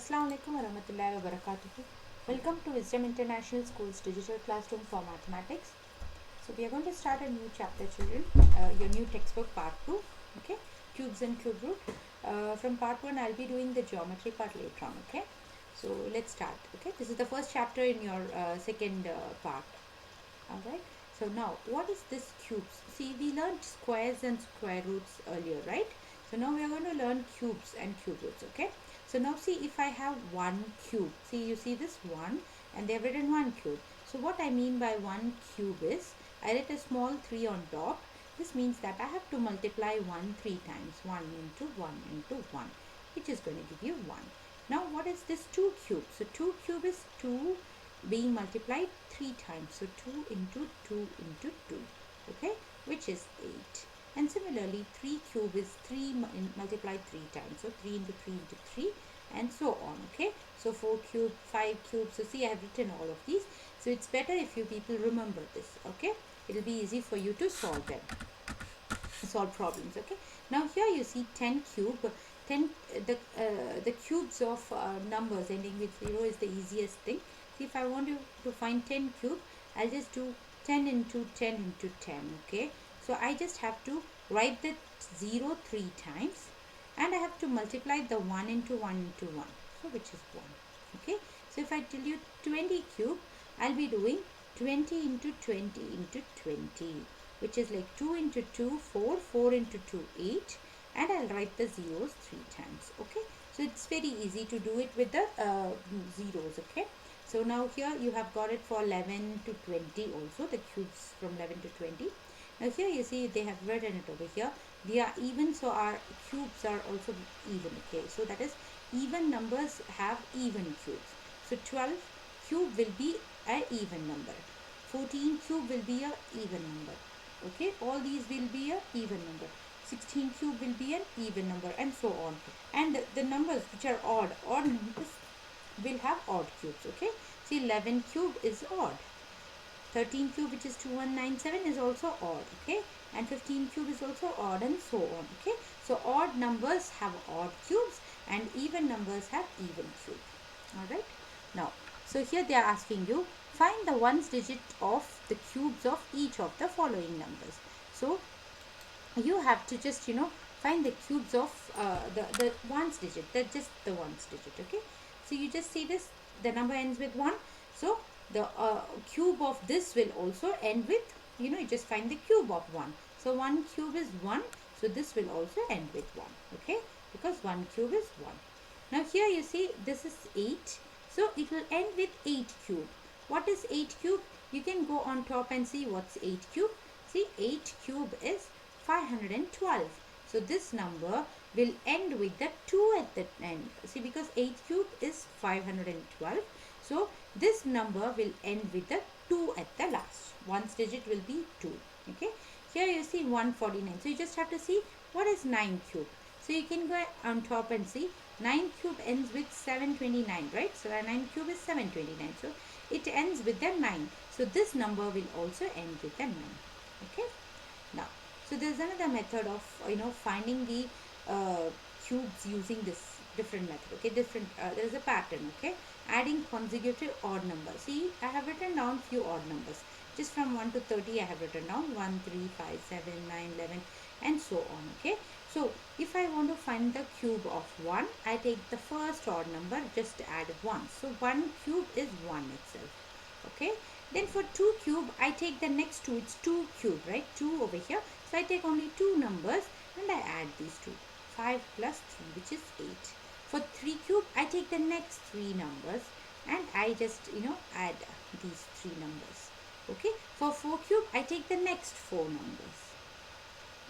Assalamu alaikum warahmatullahi wabarakatuh. Welcome to Wisdom International School's digital classroom for mathematics. So we are going to start a new chapter, children. Your new textbook, part 2. Okay, cubes and cube root. From part 1, I'll be doing the geometry part later on. Okay, so let's start. Okay, this is the first chapter in your second part. All right. So now, what is this cubes? See, we learned squares and square roots earlier, right? So now we are going to learn cubes and cube roots. Okay. So now see, if I have one cube, see, you see this one, and they have written one cube. So what I mean by one cube is, I write a small 3 on top. This means that I have to multiply 1 3 times. 1 into 1 into 1, which is going to give you 1. Now what is this 2 cube? So 2 cube is 2 being multiplied 3 times. So 2 into 2 into 2, okay, which is 8. And similarly, 3 cube is 3 multiplied 3 times. So 3 into 3 into 3, and so on, okay. So 4 cube, 5 cube. So see, I have written all of these. So it's better if you people remember this, okay. It will be easy for you to solve them, solve problems, okay. Now here you see 10 cube. 10 the cubes of numbers ending with 0 is the easiest thing. See, if I want to find 10 cube, I'll just do 10 into 10 into 10, okay. So I just have to write the 0 3 times, and I have to multiply the 1 into 1 into 1, so which is 1, okay. So if I tell you 20 cube, I'll be doing 20 into 20 into 20, which is like 2 into 2 4, 4 into 2 8, and I'll write the zeros 3 times, okay. So it's very easy to do it with the zeros, okay. So now here you have got it for 11 to 20 also, the cubes from 11 to 20. Now here you see they have written it over here. They are even, so our cubes are also even, okay. So that is, even numbers have even cubes. So 12 cube will be an even number. 14 cube will be a even number, okay. All these will be a even number. 16 cube will be an even number, and so on. And the numbers which are odd numbers will have odd cubes, okay. See, 11 cube is odd. 13 cube, which is 2197, is also odd, okay. And 15 cube is also odd, and so on, okay. So odd numbers have odd cubes, and even numbers have even cube. All right. Now, so here they are asking you, find the ones digit of the cubes of each of the following numbers. So you have to just find the cubes of the ones digit, that's just the ones digit, okay. So you just see this, the number ends with 1, so the cube of this will also end with, you just find the cube of 1. So 1 cube is 1, so this will also end with 1, okay, because 1 cube is 1. Now here you see this is 8, so it will end with 8 cube. What is 8 cube? You can go on top and see what's 8 cube. See, 8 cube is 512. So this number will end with the 2 at the end. See, because 8 cube is 512. So this number will end with the 2 at the last. Ones digit will be 2. Okay. Here you see 149. So you just have to see what is 9 cube. So you can go on top and see 9 cube ends with 729, right? So 9 cube is 729. So it ends with the 9. So this number will also end with the 9. Okay. Now, so there's another method of finding the cubes using this different method, okay. Different there's a pattern, okay. Adding consecutive odd numbers. See, I have written down few odd numbers. Just from 1 to 30 I have written down 1 3 5 7 9 11 and so on, okay. So if I want to find the cube of 1, I take the first odd number, just add 1. So 1 cube is 1 itself, okay. Then for 2 cube, I take the next 2. It's 2 cube, right? 2 over here. So I take only 2 numbers and I add these 2. 5 plus 3, which is 8. For 3 cube, I take the next 3 numbers and I just, add these 3 numbers. Okay. For 4 cube, I take the next 4 numbers.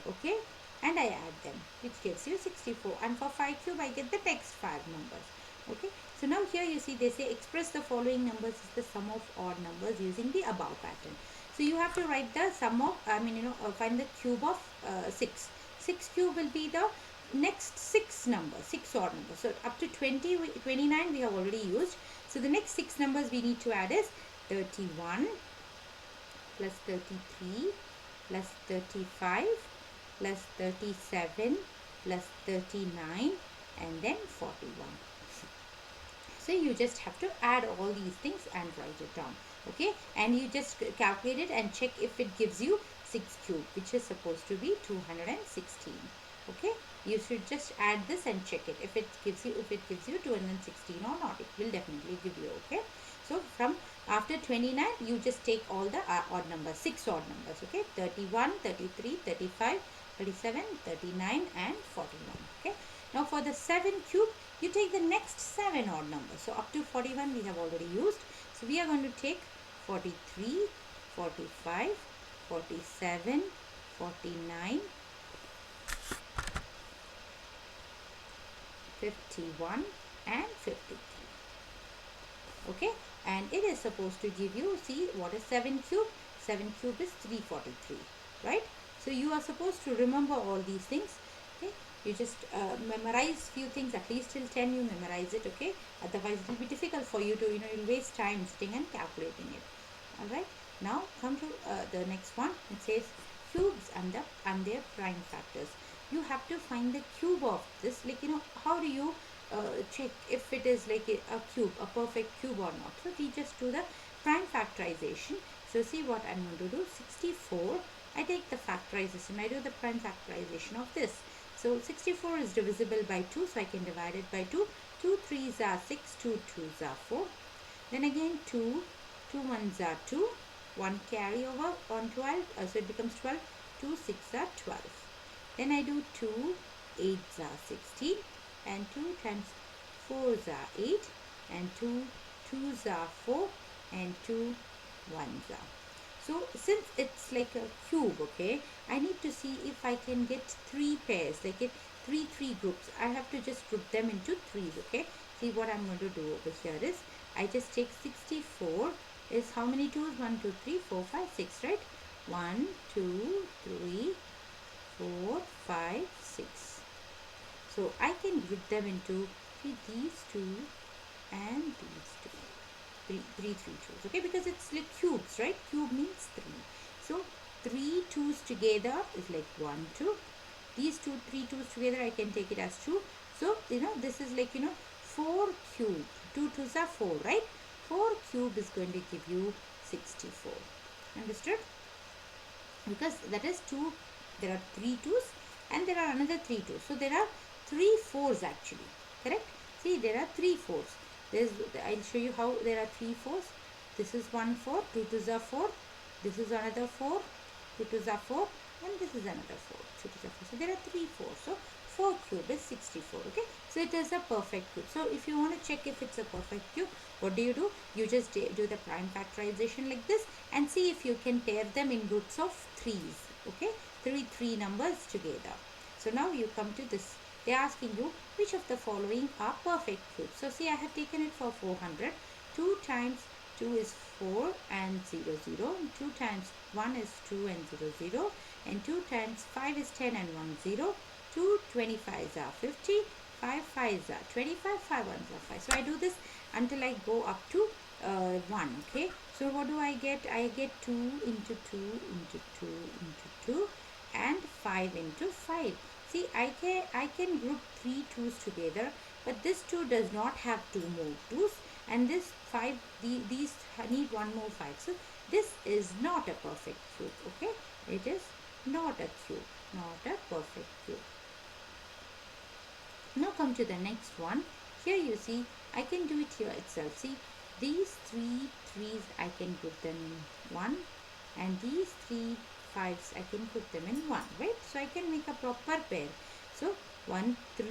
Okay. And I add them, which gives you 64. And for 5 cube, I get the next 5 numbers. Okay. So now here you see they say express the following numbers as the sum of odd numbers using the above pattern. So you have to write the sum of, find the cube of 6. 6 cube will be the next 6 numbers, 6 odd numbers. So up to 29 we have already used. So the next 6 numbers we need to add is 31 plus 33 plus 35 plus 37 plus 39 and then 41. So you just have to add all these things and write it down. Okay, and you just calculate it and check if it gives you 6 cube, which is supposed to be 216. Okay, you should just add this and check it if it gives you 216 or not. It will definitely give you. Okay, so from after 29 you just take all the odd numbers, 6 odd numbers. Okay, 31, 33, 35, 37, 39 and 41. Okay, now for the 7 cube you take the next 7 odd numbers. So up to 41 we have already used. So we are going to take 43, 45, 47, 49, 51 and 53. Okay, and it is supposed to give you, see what is 7 cube? 7 cube is 343, right? So you are supposed to remember all these things. Okay, you just memorize few things, at least till 10 you memorize it. Okay, otherwise it will be difficult for you to, you'll waste time sitting and calculating it. All right, now come to the next one. It says cubes and their prime factors. You have to find the cube of this, like, how do you check if it is like a cube, a perfect cube or not? So we just do the prime factorization. So see what I'm going to do. 64, I take the factorization, I do the prime factorization of this. So 64 is divisible by 2, so I can divide it by 2. 2 3s are 6, 2 2s are 4. Then again 2, 2 1s are 2, 1 carry over on 12, so it becomes 12, 2 6 are 12. Then I do 2 8s are 16, and 2 times 4s are 8, and 2 2s are 4, and 2 1s are. So since it's like a cube, okay, I need to see if I can get 3 pairs, like three groups. I have to just group them into 3s. Okay, see what I'm going to do over here is I just take 64 is how many 2s? 1 2 3 4 5 6, right? 1 2 3 4 5 6. So I can group them into these two and these two. Three twos. Okay, because it's like cubes, right? Cube means 3. So 3 twos together is like 1 2. These 3 twos together I can take it as 2. So this is like 4 cube. 2 twos are 4, right? 4 cube is going to give you 64. Understood? Because that is 2. There are 3 twos and there are another 3 twos. So there are 3 fours actually. Correct? See, there are 3 fours. I'll show you how there are 3 fours. This is 1 4, 2 twos are 4. This is another 4, 2 twos are 4, and this is another 4, 2 twos are 4. So there are 3 fours. So 4 cube is 64. Okay, so it is a perfect cube. So if you want to check if it's a perfect cube, what do? You just do the prime factorization like this and see if you can pair them in groups of 3s. Okay, three numbers together. So now you come to this. They are asking you which of the following are perfect cubes. So see, I have taken it for 400. 2 times 2 is 4 and 0 0. 2 times 1 is 2 and 0 0. And 2 times 5 is 10 and 1 0. 2 25s are 50. 5 5s are 25. 5 1s are 5. So I do this until I go up to 1. Okay. So what do I get? I get 2 into 2 into 2 into 2 and 5 into 5. See, I can group 3 2's together, but this 2 does not have 2 more 2's, and this 5, these need 1 more 5. So this is not a perfect cube. Okay, it is not a cube, not a perfect cube. Now come to the next one. Here you see, I can do it here itself. See, these 3 3's I can group them in 1, and these 3 5's I can put them in 1, right? So I can make a proper pair. So 1 3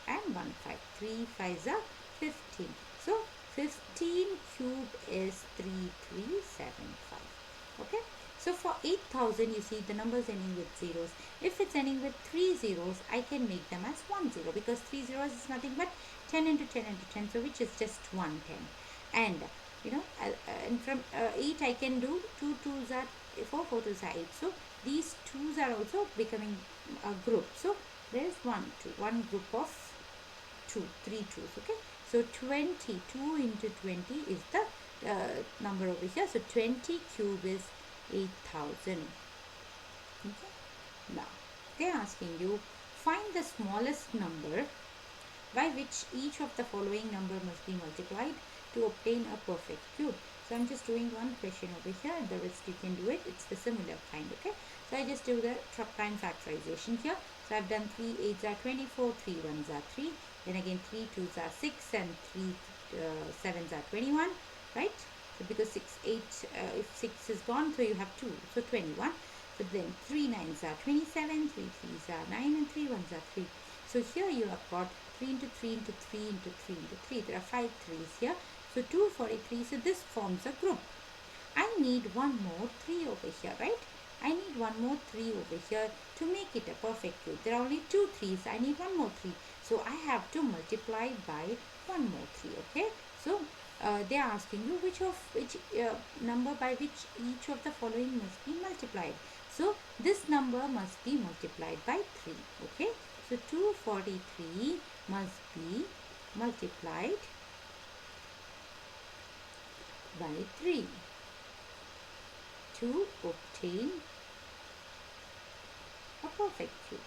and 1 5. 3 5's are 15. So 15 cube is 3375. Okay. So for 8000, you see the numbers ending with zeros. If it's ending with 3 zeros, I can make them as 1 0, because 3 zeros is nothing but 10 into 10 into 10. So which is just 110. And and from 8 I can do 2 2's are 4 4 2's are 8. So these 2's are also becoming a group. So there is 1 group of 3 2's. Okay, so 22 into 20 is the number over here. So 20 cube is 8000. Okay, now they are asking you find the smallest number by which each of the following number must be multiplied to obtain a perfect cube. So I'm just doing one question over here, and the rest you can do it. It's the similar kind, okay? So I just do the prime factorization here. So I've done 3 8s are 24, 3 1s are 3, then again 3 2s are 6, and 3 7s are 21, right? So because 6 8 if 6 is gone, so you have 2, so 21. So then 3 9s are 27, 3 3s are 9, and 3 1s are 3. So here you have got 3 into 3 into 3 into 3 into 3. There are 5 3s here. So 243. So this forms a group. I need one more 3 over here, right? I need one more 3 over here to make it a perfect cube. There are only 2 3s. I need one more 3. So I have to multiply by one more 3, okay? So they are asking you which number by which each of the following must be multiplied. So this number must be multiplied by 3, okay? So 243 must be multiplied by 3 to obtain a perfect cube.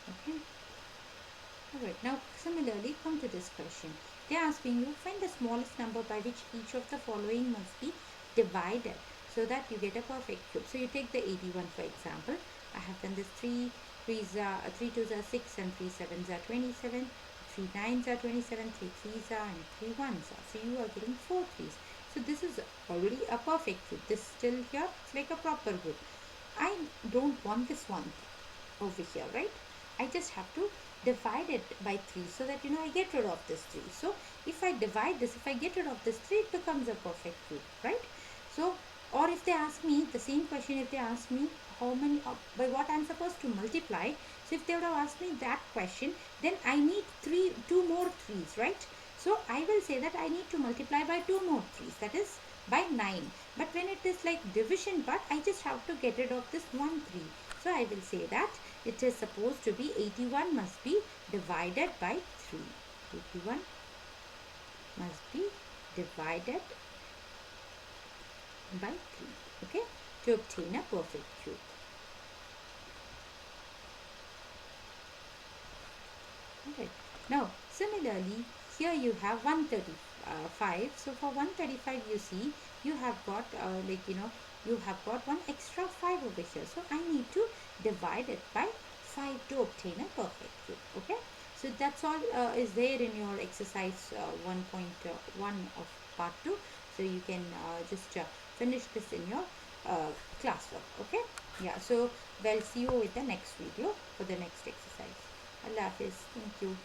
Okay. Alright, now similarly come to this question. They are asking you find the smallest number by which each of the following must be divided so that you get a perfect cube. So you take the 81 for example. I have done this 3 2s are 6, and 3 7s are 27, 3 9s are 27, 3 3s are, and 3 1s are. So you are getting 4 3s. So this is already a perfect cube. This still here, it's like a proper group. I don't want this one over here, right? I just have to divide it by 3 so that I get rid of this 3. So if I divide this, if I get rid of this 3, it becomes a perfect cube, right? So, or if they ask me the same question, if they ask me how many by what I'm supposed to multiply, so if they would have asked me that question, then I need two more 3's, right? So I will say that I need to multiply by 2 more 3's, that is by 9. But when it is like division part, I just have to get rid of this 1 3. So I will say that it is supposed to be 81 must be divided by 3. 81 must be divided by 3, okay, to obtain a perfect cube. Okay. Now similarly here you have 135. So for 135 you see you have got you have got one extra 5 over here. So I need to divide it by 5 to obtain a perfect cube. Okay. So that's all is there in your exercise 1.1 of part 2. So you can just finish this in your classwork. Okay. Yeah. So we'll see you with the next video for the next exercise. Allah Hafiz. Thank you.